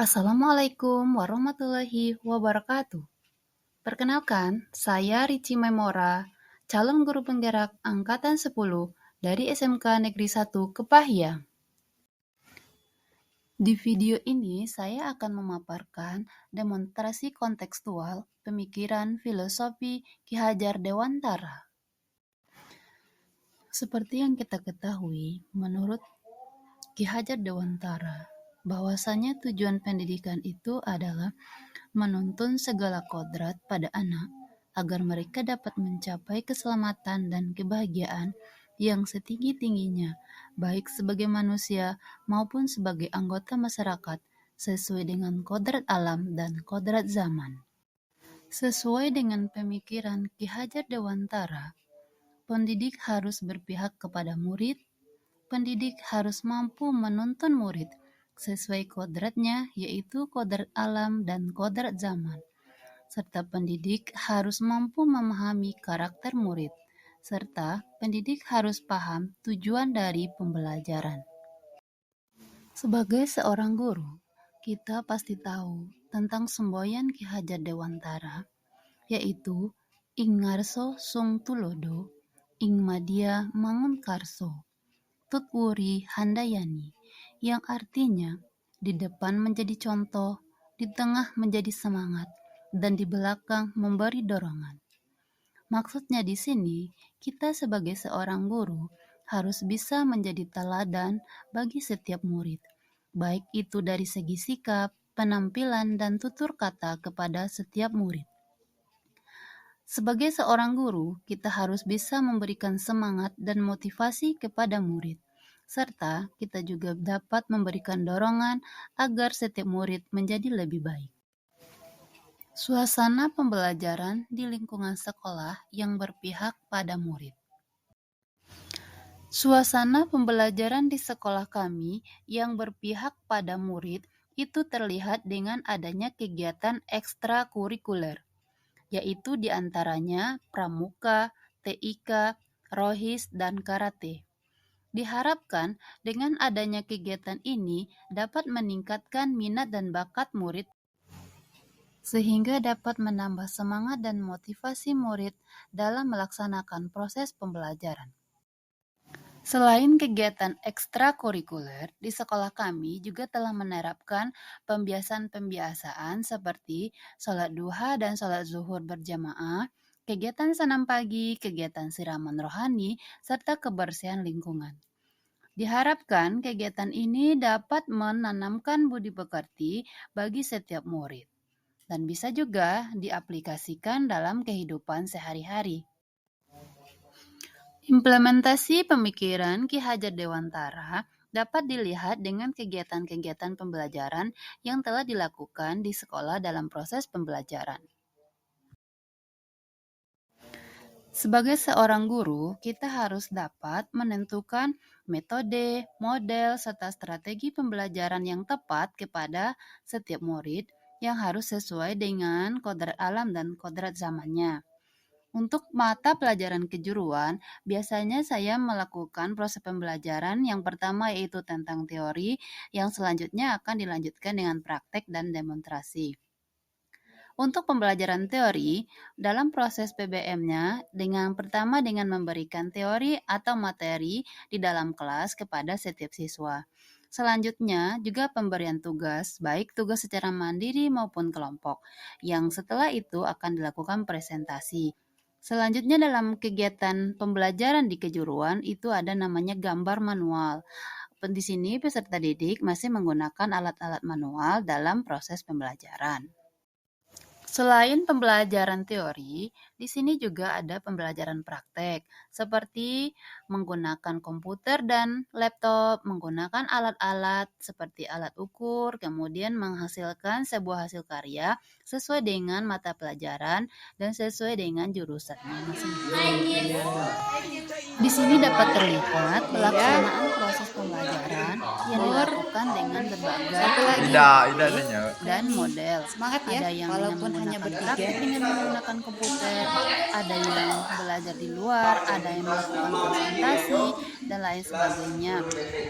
Assalamualaikum warahmatullahi wabarakatuh. Perkenalkan, saya Rici Memora, calon guru penggerak Angkatan 10 dari SMK Negeri 1 Kepahyang. Di video ini, saya akan memaparkan demonstrasi kontekstual pemikiran filosofi Ki Hajar Dewantara. Seperti yang kita ketahui, menurut Ki Hajar Dewantara, bahwasanya tujuan pendidikan itu adalah menuntun segala kodrat pada anak agar mereka dapat mencapai keselamatan dan kebahagiaan yang setinggi-tingginya, baik sebagai manusia maupun sebagai anggota masyarakat, sesuai dengan kodrat alam dan kodrat zaman. Sesuai dengan pemikiran Ki Hajar Dewantara, pendidik harus berpihak kepada murid, pendidik harus mampu menuntun murid sesuai kodratnya, yaitu kodrat alam dan kodrat zaman, serta pendidik harus mampu memahami karakter murid, serta pendidik harus paham tujuan dari pembelajaran. Sebagai seorang guru, kita pasti tahu tentang semboyan Ki Hajar Dewantara, yaitu Ing ngarso sung tulodo, ing madya mangun karso, tutwuri handayani, yang artinya di depan menjadi contoh, di tengah menjadi semangat, dan di belakang memberi dorongan. Maksudnya di sini, kita sebagai seorang guru harus bisa menjadi teladan bagi setiap murid, baik itu dari segi sikap, penampilan, dan tutur kata kepada setiap murid. Sebagai seorang guru, kita harus bisa memberikan semangat dan motivasi kepada murid, serta kita juga dapat memberikan dorongan agar setiap murid menjadi lebih baik. Suasana pembelajaran di lingkungan sekolah yang berpihak pada murid. Suasana pembelajaran di sekolah kami yang berpihak pada murid itu terlihat dengan adanya kegiatan ekstrakurikuler, yaitu diantaranya pramuka, TIK, rohis, dan karate. Diharapkan dengan adanya kegiatan ini dapat meningkatkan minat dan bakat murid sehingga dapat menambah semangat dan motivasi murid dalam melaksanakan proses pembelajaran. Selain kegiatan ekstrakurikuler, di sekolah kami juga telah menerapkan pembiasaan-pembiasaan seperti sholat duha dan sholat zuhur berjamaah, kegiatan senam pagi, kegiatan siraman rohani, serta kebersihan lingkungan. Diharapkan kegiatan ini dapat menanamkan budi pekerti bagi setiap murid dan bisa juga diaplikasikan dalam kehidupan sehari-hari. Implementasi pemikiran Ki Hajar Dewantara dapat dilihat dengan kegiatan-kegiatan pembelajaran yang telah dilakukan di sekolah dalam proses pembelajaran. Sebagai seorang guru, kita harus dapat menentukan metode, model, serta strategi pembelajaran yang tepat kepada setiap murid yang harus sesuai dengan kodrat alam dan kodrat zamannya. Untuk mata pelajaran kejuruan, biasanya saya melakukan proses pembelajaran yang pertama yaitu tentang teori, yang selanjutnya akan dilanjutkan dengan praktek dan demonstrasi. Untuk pembelajaran teori, dalam proses PBM-nya, pertama dengan memberikan teori atau materi di dalam kelas kepada setiap siswa. Selanjutnya juga pemberian tugas, baik tugas secara mandiri maupun kelompok, yang setelah itu akan dilakukan presentasi. Selanjutnya dalam kegiatan pembelajaran di kejuruan itu ada namanya gambar manual. Di sini peserta didik masih menggunakan alat-alat manual dalam proses pembelajaran. Selain pembelajaran teori, di sini juga ada pembelajaran praktek, seperti menggunakan komputer dan laptop, menggunakan alat-alat seperti alat ukur, kemudian menghasilkan sebuah hasil karya sesuai dengan mata pelajaran dan sesuai dengan jurusannya masing-masing. Di sini dapat terlihat pelaksanaan proses pembelajaran yang dilakukan dengan berbagai dan model. Semangat ya, Ada yang walaupun hanya bertiga. praktik dengan menggunakan komputer, ada yang belajar di luar, ada yang melakukan presentasi, dan lain sebagainya.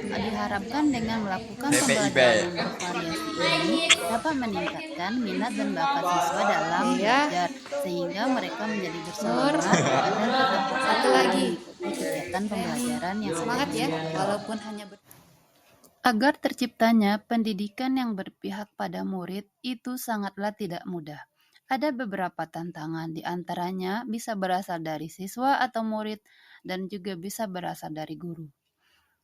Diharapkan dengan melakukan pembelajaran yang bervariasi ini dapat meningkatkan minat dan bakat siswa dalam Oke ya. belajar, sehingga mereka menjadi Nur, bersemangat dan tetap satu fokus dalam lagi. mengikuti kegiatan Feni, pembelajaran yang ada semangat di ya, sekolah. walaupun hanya Agar terciptanya pendidikan yang berpihak pada murid itu sangatlah tidak mudah. Ada beberapa tantangan, di antaranya bisa berasal dari siswa atau murid dan juga bisa berasal dari guru.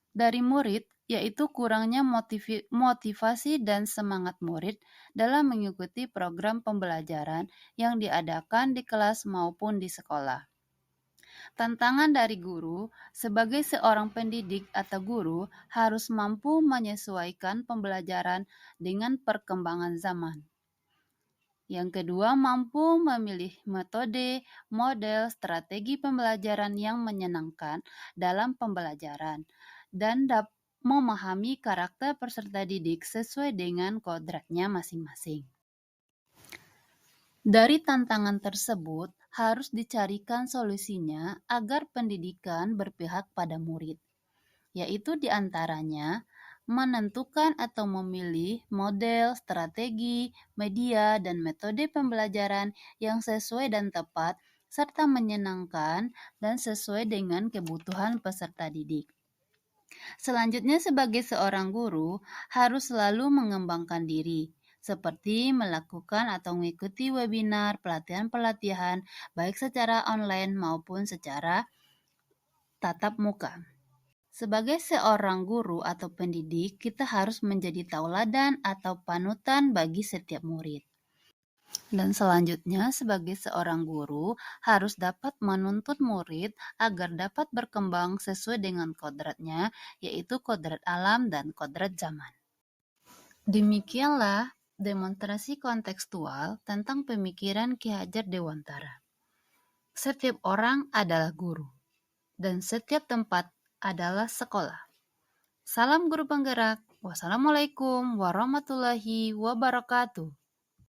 Dari murid, yaitu kurangnya motivasi dan semangat murid dalam mengikuti program pembelajaran yang diadakan di kelas maupun di sekolah. Tantangan dari guru, sebagai seorang pendidik atau guru, harus mampu menyesuaikan pembelajaran dengan perkembangan zaman. Yang kedua, mampu memilih metode, model, strategi pembelajaran yang menyenangkan dalam pembelajaran dan memahami karakter peserta didik sesuai dengan kodratnya masing-masing. Dari tantangan tersebut, harus dicarikan solusinya agar pendidikan berpihak pada murid, yaitu diantaranya menentukan atau memilih model, strategi, media, dan metode pembelajaran yang sesuai dan tepat, serta menyenangkan dan sesuai dengan kebutuhan peserta didik. Selanjutnya, sebagai seorang guru, harus selalu mengembangkan diri, seperti melakukan atau mengikuti webinar, pelatihan-pelatihan, baik secara online maupun secara tatap muka. Sebagai seorang guru atau pendidik, kita harus menjadi tauladan atau panutan bagi setiap murid. Dan selanjutnya, sebagai seorang guru, harus dapat menuntut murid agar dapat berkembang sesuai dengan kodratnya, yaitu kodrat alam dan kodrat zaman. Demikianlah demonstrasi kontekstual tentang pemikiran Ki Hajar Dewantara. Setiap orang adalah guru, dan setiap tempat adalah sekolah. Salam guru penggerak. Wassalamualaikum warahmatullahi wabarakatuh.